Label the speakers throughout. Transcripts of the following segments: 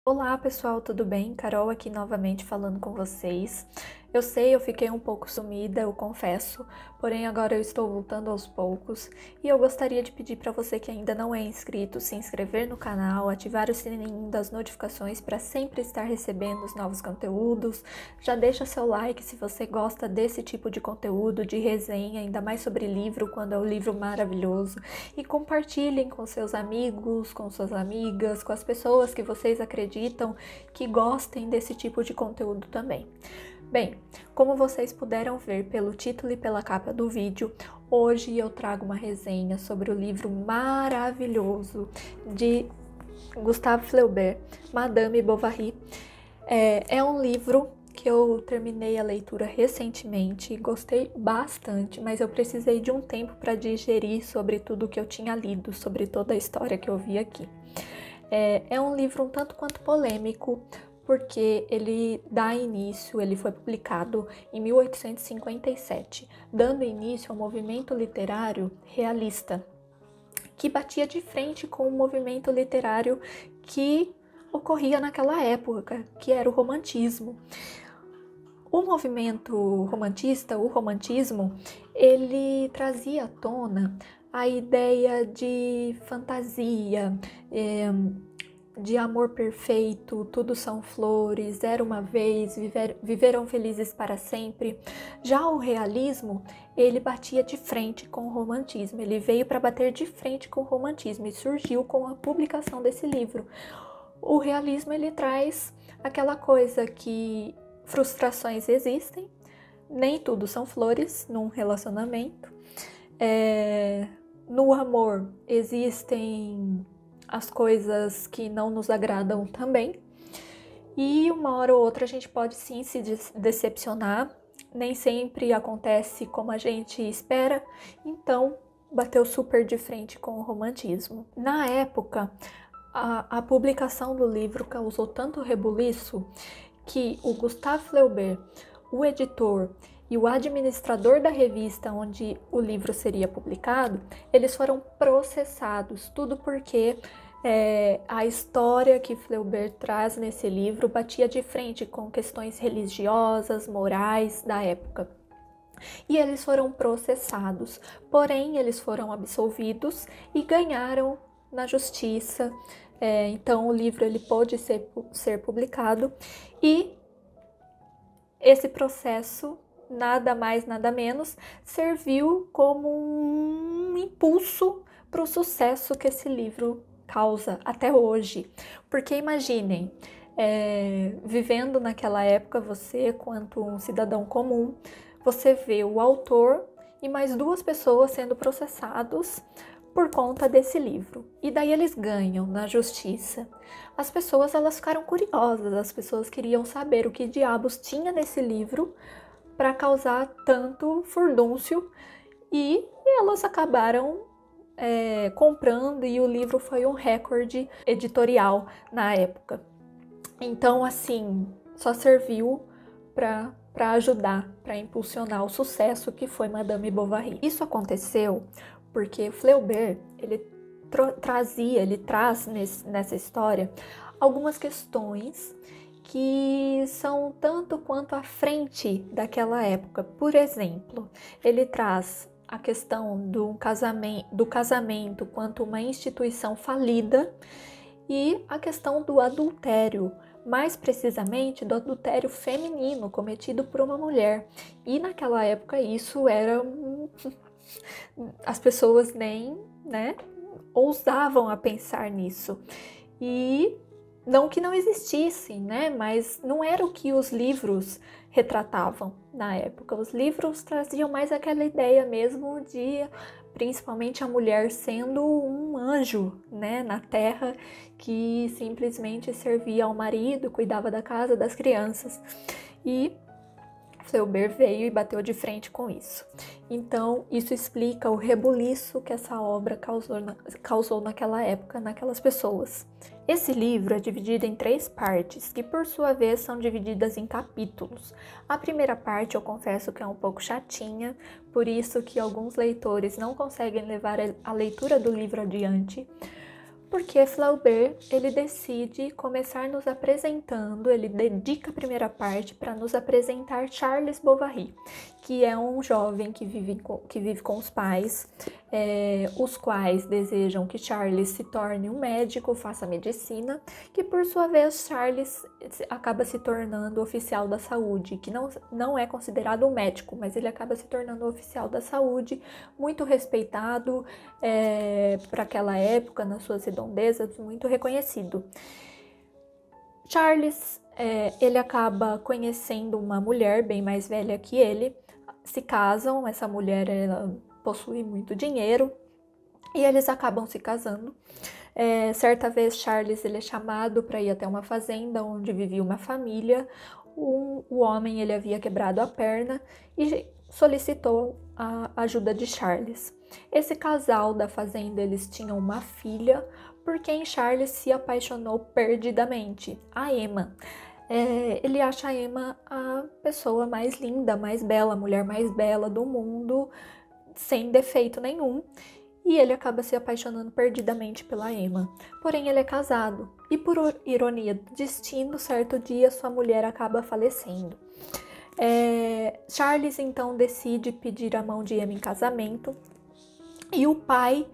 Speaker 1: Olá pessoal, tudo bem? Carol aqui novamente falando com vocês. Eu sei, eu fiquei um pouco sumida, eu confesso, porém agora eu estou voltando aos poucos e eu gostaria de pedir para você que ainda não é inscrito, se inscrever no canal, ativar o sininho das notificações para sempre estar recebendo os novos conteúdos. Já deixa seu like se você gosta desse tipo de conteúdo, de resenha, ainda mais sobre livro, quando é um livro maravilhoso. E compartilhem com seus amigos, com suas amigas, com as pessoas que vocês acreditam que gostem desse tipo de conteúdo também. Bem, como vocês puderam ver pelo título e pela capa do vídeo, hoje eu trago uma resenha sobre o livro maravilhoso de Gustave Flaubert, Madame Bovary. É um livro que eu terminei a leitura recentemente, gostei bastante, mas eu precisei de um tempo para digerir sobre tudo que eu tinha lido, sobre toda a história que eu vi aqui. É um livro um tanto quanto polêmico, porque ele foi publicado em 1857, dando início ao movimento literário realista, que batia de frente com o movimento literário que ocorria naquela época, que era o romantismo. O movimento romantista, o romantismo, ele trazia à tona a ideia de fantasia, de amor perfeito, tudo são flores, era uma vez, viveram felizes para sempre. Já o realismo, ele batia de frente com o romantismo, ele veio para bater de frente com o romantismo e surgiu com a publicação desse livro. O realismo, ele traz aquela coisa que frustrações existem, nem tudo são flores num relacionamento. No amor existem as coisas que não nos agradam também. E uma hora ou outra a gente pode sim se decepcionar, nem sempre acontece como a gente espera, então bateu super de frente com o romantismo. Na época, a publicação do livro causou tanto rebuliço que o Gustave Flaubert, o editor e o administrador da revista onde o livro seria publicado, eles foram processados, tudo porque a história que Flaubert traz nesse livro batia de frente com questões religiosas, morais da época. E eles foram processados, porém eles foram absolvidos e ganharam na justiça. Então o livro ele pôde ser publicado e esse processo, nada mais, nada menos, serviu como um impulso para o sucesso que esse livro causa até hoje. Porque imaginem, vivendo naquela época, você, quanto um cidadão comum, você vê o autor e mais duas pessoas sendo processados por conta desse livro. E daí eles ganham na justiça. As pessoas, elas ficaram curiosas, as pessoas queriam saber o que diabos tinha nesse livro para causar tanto furdúncio e elas acabaram comprando e o livro foi um recorde editorial na época. Então, assim, só serviu para ajudar, para impulsionar o sucesso que foi Madame Bovary. Isso aconteceu porque Flaubert, ele traz nessa história algumas questões que são tanto quanto à frente daquela época. Por exemplo, ele traz a questão do casamento quanto uma instituição falida e a questão do adultério, mais precisamente do adultério feminino cometido por uma mulher. E naquela época isso era as pessoas nem, ousavam a pensar nisso. E não que não existissem, mas não era o que os livros retratavam na época. Os livros traziam mais aquela ideia mesmo de, principalmente, a mulher sendo um anjo, na terra, que simplesmente servia ao marido, cuidava da casa, das crianças. E Flaubert veio e bateu de frente com isso. Então, isso explica o rebuliço que essa obra causou naquela época, naquelas pessoas. Esse livro é dividido em 3 partes, que por sua vez são divididas em capítulos. A primeira parte eu confesso que é um pouco chatinha, por isso que alguns leitores não conseguem levar a leitura do livro adiante, Porque Flaubert, ele decide começar nos apresentando, ele dedica a primeira parte para nos apresentar Charles Bovary, que é um jovem que vive com os pais, os quais desejam que Charles se torne um médico, faça medicina, que por sua vez Charles acaba se tornando oficial da saúde, que não é considerado um médico, mas ele acaba se tornando oficial da saúde, muito respeitado para aquela época, nas suas redondezas, muito reconhecido. Charles, ele acaba conhecendo uma mulher bem mais velha que ele, se casam, essa mulher ela possui muito dinheiro e eles acabam se casando. Certa vez Charles ele é chamado para ir até uma fazenda onde vivia uma família. O homem ele havia quebrado a perna e solicitou a ajuda de Charles. Esse casal da fazenda eles tinham uma filha por quem Charles se apaixonou perdidamente, a Emma. Ele acha a Emma a pessoa mais linda, mais bela, a mulher mais bela do mundo, sem defeito nenhum. E ele acaba se apaixonando perdidamente pela Emma. Porém, ele é casado. E por ironia do destino, certo dia, sua mulher acaba falecendo. Charles, então, decide pedir a mão de Emma em casamento. E o pai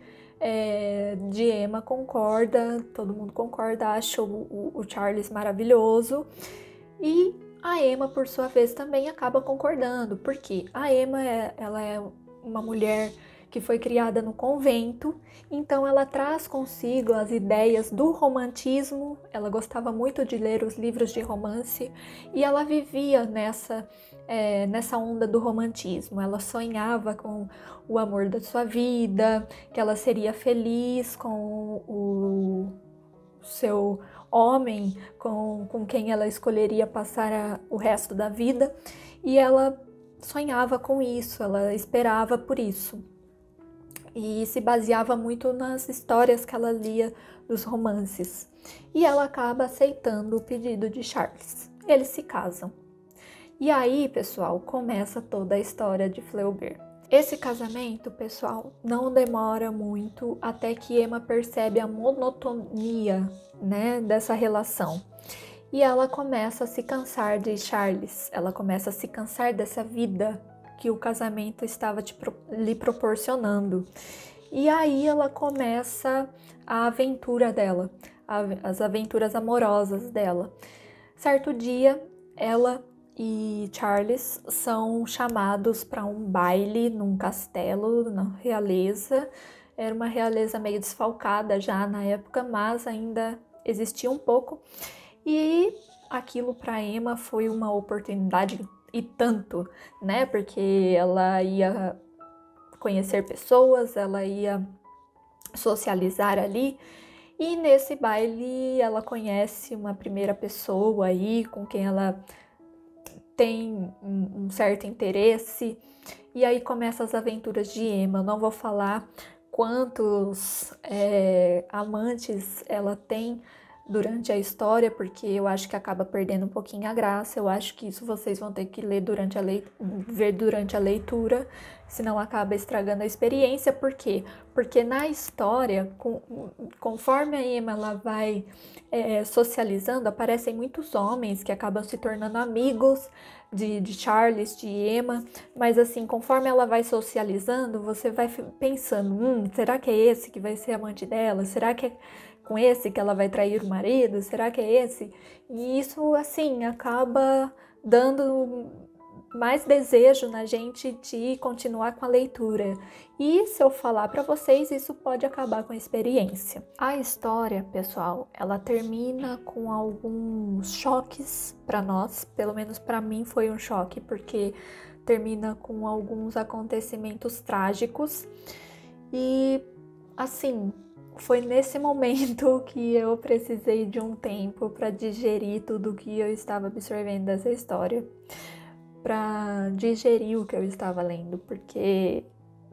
Speaker 1: de Emma concorda, todo mundo concorda, acha o Charles maravilhoso. E a Emma, por sua vez, também acaba concordando. Porque a Emma ela é uma mulher que foi criada no convento, então ela traz consigo as ideias do romantismo, ela gostava muito de ler os livros de romance e ela vivia nessa onda do romantismo. Ela sonhava com o amor da sua vida, que ela seria feliz com o seu homem, com quem ela escolheria passar o resto da vida, e ela sonhava com isso, ela esperava por isso. E se baseava muito nas histórias que ela lia dos romances. E ela acaba aceitando o pedido de Charles. Eles se casam. E aí, pessoal, começa toda a história de Flaubert. Esse casamento, pessoal, não demora muito até que Emma percebe a monotonia, né, dessa relação. E ela começa a se cansar de Charles. Ela começa a se cansar dessa vida que o casamento estava lhe proporcionando. E aí ela começa a aventura dela, as aventuras amorosas dela. Certo dia, ela e Charles são chamados para um baile num castelo, na realeza. Era uma realeza meio desfalcada já na época, mas ainda existia um pouco. E aquilo para Emma foi uma oportunidade e tanto, né? Porque ela ia conhecer pessoas, ela ia socializar ali. E nesse baile ela conhece uma primeira pessoa aí com quem ela tem um certo interesse. E aí começam as aventuras de Emma. Eu não vou falar quantos amantes ela tem durante a história, porque eu acho que acaba perdendo um pouquinho a graça. Eu acho que isso vocês vão ter que ler ver durante a leitura, senão acaba estragando a experiência. Por quê? Porque na história, conforme a Emma ela vai socializando, aparecem muitos homens que acabam se tornando amigos de Charles, de Emma, mas assim, conforme ela vai socializando, você vai pensando, será que é esse que vai ser amante dela? Será que é com esse que ela vai trair o marido? Será que é esse? E isso, assim, acaba dando mais desejo na gente de continuar com a leitura. E se eu falar para vocês, isso pode acabar com a experiência. A história, pessoal, ela termina com alguns choques para nós, pelo menos para mim foi um choque, porque termina com alguns acontecimentos trágicos. E, assim, foi nesse momento que eu precisei de um tempo para digerir tudo que eu estava absorvendo dessa história, para digerir o que eu estava lendo, porque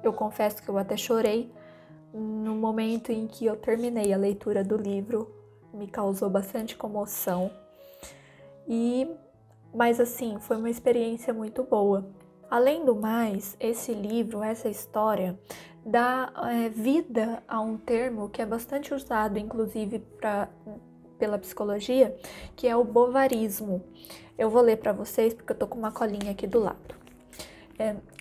Speaker 1: eu confesso que eu até chorei no momento em que eu terminei a leitura do livro, me causou bastante comoção, mas assim, foi uma experiência muito boa. Além do mais, esse livro, essa história, dá vida a um termo que é bastante usado, inclusive, pela psicologia, que é o bovarismo. Eu vou ler para vocês porque eu tô com uma colinha aqui do lado.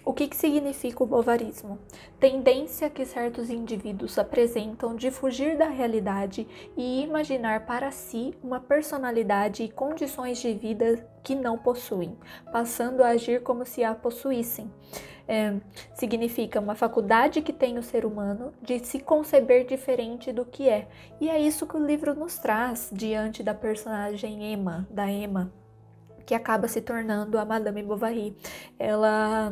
Speaker 1: O que significa o bovarismo? Tendência que certos indivíduos apresentam de fugir da realidade e imaginar para si uma personalidade e condições de vida que não possuem, passando a agir como se a possuíssem. Significa uma faculdade que tem o ser humano de se conceber diferente do que é. E é isso que o livro nos traz diante da personagem Emma, que acaba se tornando a Madame Bovary. Ela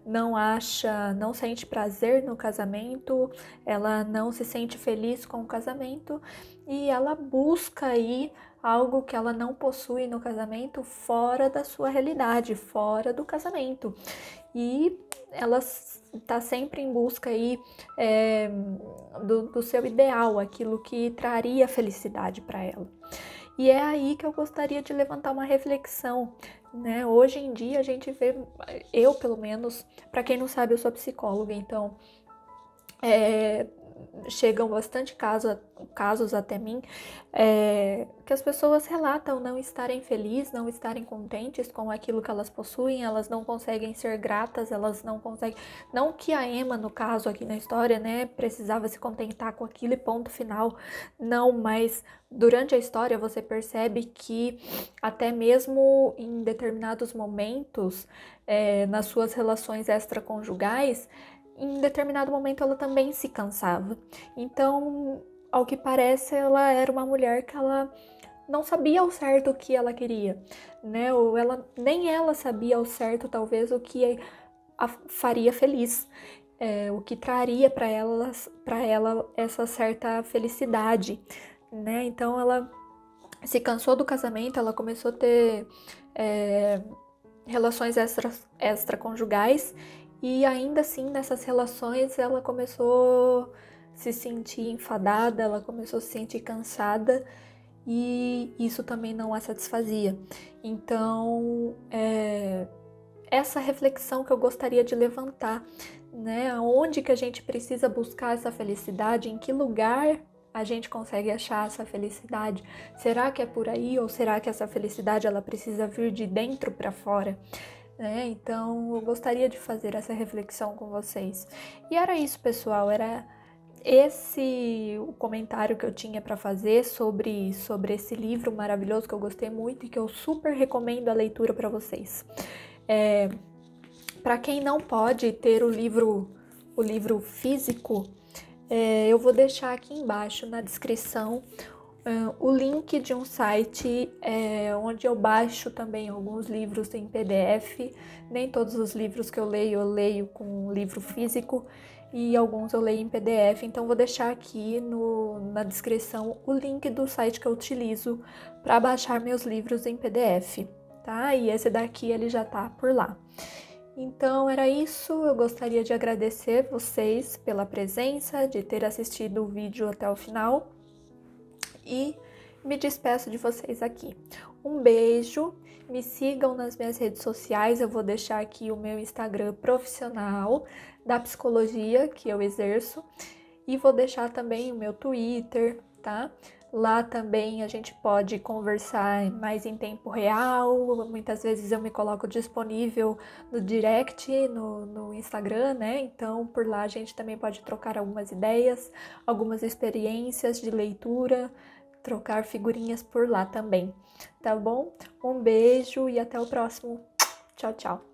Speaker 1: não sente prazer no casamento, ela não se sente feliz com o casamento e ela busca aí algo que ela não possui no casamento fora da sua realidade, fora do casamento. E ela está sempre em busca aí do seu ideal, aquilo que traria felicidade para ela. E é aí que eu gostaria de levantar uma reflexão, né? Hoje em dia a gente vê, eu pelo menos, para quem não sabe, eu sou psicóloga, então chegam bastante casos até mim, que as pessoas relatam não estarem felizes, não estarem contentes com aquilo que elas possuem, elas não conseguem ser gratas, elas não conseguem... Não que a Emma, no caso aqui na história, né, precisava se contentar com aquilo e ponto final, não, mas durante a história você percebe que até mesmo em determinados momentos, nas suas relações extraconjugais, em determinado momento ela também se cansava. Então, ao que parece, ela era uma mulher que ela não sabia ao certo o que ela queria, né? Ou nem ela sabia ao certo, talvez, o que a faria feliz, o que traria para ela essa certa felicidade, né? Então, ela se cansou do casamento, ela começou a ter relações extraconjugais. E ainda assim, nessas relações, ela começou a se sentir enfadada, ela começou a se sentir cansada e isso também não a satisfazia. Então, essa reflexão que eu gostaria de levantar, né? Aonde que a gente precisa buscar essa felicidade, em que lugar a gente consegue achar essa felicidade? Será que é por aí ou será que essa felicidade ela precisa vir de dentro para fora? Então, eu gostaria de fazer essa reflexão com vocês. E era isso, pessoal, era esse o comentário que eu tinha para fazer sobre esse livro maravilhoso que eu gostei muito e que eu super recomendo a leitura para vocês. Para quem não pode ter o livro físico, eu vou deixar aqui embaixo na descrição o link de um site onde eu baixo também alguns livros em PDF. Nem todos os livros que eu leio com livro físico e alguns eu leio em PDF. Então vou deixar aqui na descrição o link do site que eu utilizo para baixar meus livros em PDF, tá? E esse daqui ele já tá por lá. Então era isso, eu gostaria de agradecer vocês pela presença, de ter assistido o vídeo até o final. E me despeço de vocês aqui. Um beijo, me sigam nas minhas redes sociais, eu vou deixar aqui o meu Instagram profissional da psicologia que eu exerço e vou deixar também o meu Twitter, tá? Lá também a gente pode conversar mais em tempo real, muitas vezes eu me coloco disponível no direct, no Instagram, né? Então por lá a gente também pode trocar algumas ideias, algumas experiências de leitura, trocar figurinhas por lá também, tá bom? Um beijo e até o próximo. Tchau, tchau.